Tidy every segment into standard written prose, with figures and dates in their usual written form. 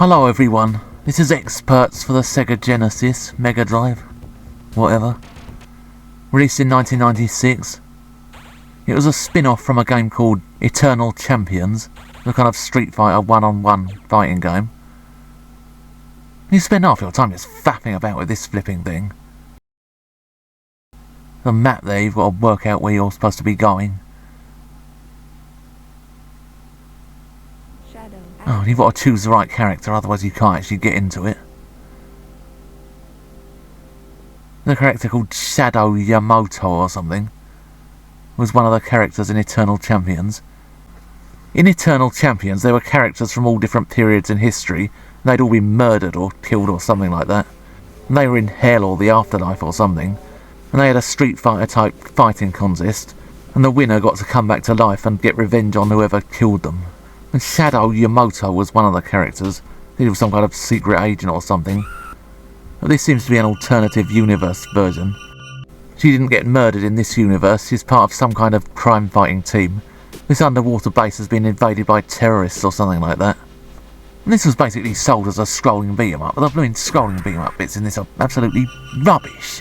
Hello everyone, this is Perts for the Sega Genesis, Mega Drive, whatever. Released in 1996. It was a spin-off from a game called Eternal Champions, the kind of Street Fighter one-on-one fighting game. You spend half your time just faffing about with this flipping thing. The map there, you've got to work out where you're supposed to be going. Oh, and you've got to choose the right character, otherwise you can't actually get into it. The character called Shadow Yamato or something was one of the characters in Eternal Champions. In Eternal Champions, there were characters from all different periods in history, and they'd all been murdered or killed or something like that. And they were in hell or the afterlife or something, and they had a Street Fighter type fighting contest, and the winner got to come back to life and get revenge on whoever killed them. And Shadow Yamato was one of the characters. He was some kind of secret agent or something. But this seems to be an alternative universe version. She didn't get murdered in this universe, she's part of some kind of crime fighting team. This underwater base has been invaded by terrorists or something like that. And this was basically sold as a scrolling beat 'em up, but the blooming scrolling beat 'em up bits in this are absolutely rubbish.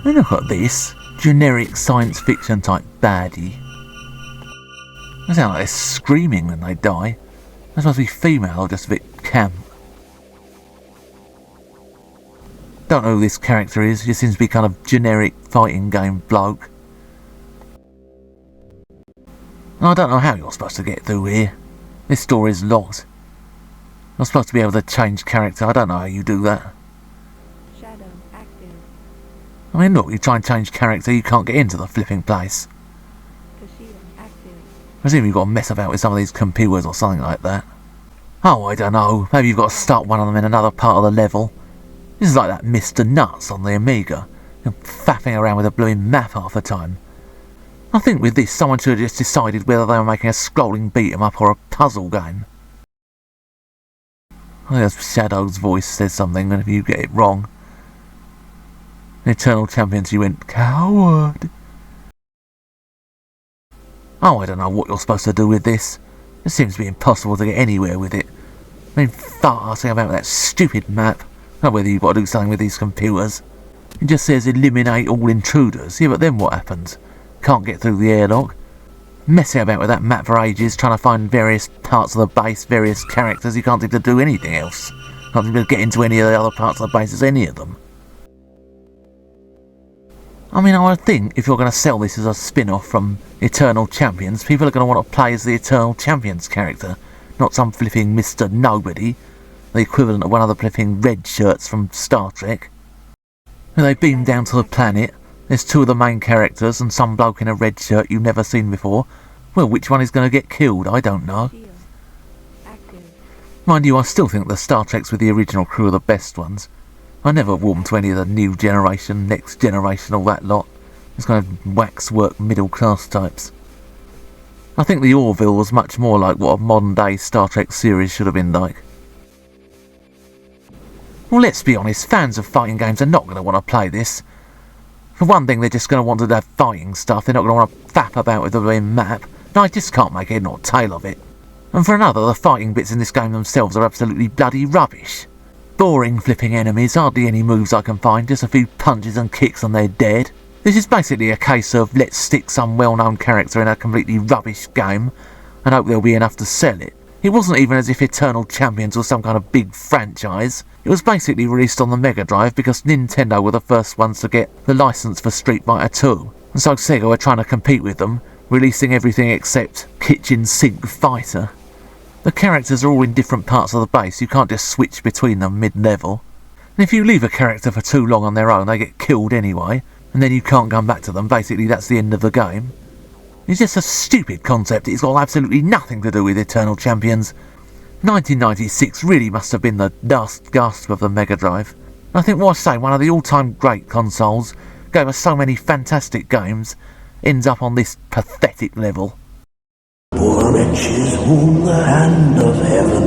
And look at this, generic science fiction type baddie. They sound like they're screaming when they die. They're supposed to be female or just a bit camp. Don't know who this character is, he just seems to be kind of generic fighting game bloke. And I don't know how you're supposed to get through here. This door is locked. You're supposed to be able to change character, I don't know how you do that. Shadow active. I mean look, you try and change character, you can't get into the flipping place. I presume you've got to mess about with some of these computers or something like that. Oh, I don't know, maybe you've got to start one of them in another part of the level. This is like that Mr. Nuts on the Amiga. You're faffing around with a blooming map half the time. I think with this, someone should have just decided whether they were making a scrolling beat 'em up or a puzzle game. I think Shadow's voice says something, and if you get it wrong. In Eternal Champions, you went, coward. Oh, I don't know what you're supposed to do with this. It seems to be impossible to get anywhere with it. I mean, farting about that stupid map. Not whether you've got to do something with these computers. It just says eliminate all intruders. Yeah, but then what happens? Can't get through the airlock. Messing about with that map for ages, trying to find various parts of the base, various characters. You can't seem to do anything else. Can't seem to get into any of the other parts of the base as any of them. I mean, I would think if you're going to sell this as a spin-off from Eternal Champions, people are going to want to play as the Eternal Champions character, not some flipping Mr. Nobody, the equivalent of one of the flipping red shirts from Star Trek. When they beam down to the planet, there's two of the main characters and some bloke in a red shirt you've never seen before. Well, which one is going to get killed? I don't know. Mind you, I still think the Star Treks with the original crew are the best ones. I never warmed to any of the new generation, next generation, all that lot. It's kind of waxwork middle class types. I think the Orville was much more like what a modern day Star Trek series should have been like. Well, let's be honest, fans of fighting games are not going to want to play this. For one thing, they're just going to want to have fighting stuff, they're not going to want to fap about with the map, and I just can't make head nor tail of it. And for another, the fighting bits in this game themselves are absolutely bloody rubbish. Boring flipping enemies, hardly any moves I can find, just a few punches and kicks and they're dead. This is basically a case of let's stick some well-known character in a completely rubbish game and hope there'll be enough to sell it. It wasn't even as if Eternal Champions was some kind of big franchise. It was basically released on the Mega Drive because Nintendo were the first ones to get the license for Street Fighter 2. And so Sega were trying to compete with them, releasing everything except Kitchen Sink Fighter. The characters are all in different parts of the base, you can't just switch between them mid-level. And if you leave a character for too long on their own, they get killed anyway, and then you can't come back to them, basically that's the end of the game. It's just a stupid concept, it's got absolutely nothing to do with Eternal Champions. 1996 really must have been the last gasp of the Mega Drive. I think what I say, one of the all-time great consoles, gave us so many fantastic games, ends up on this pathetic level. Poor wretches whom the hand of heaven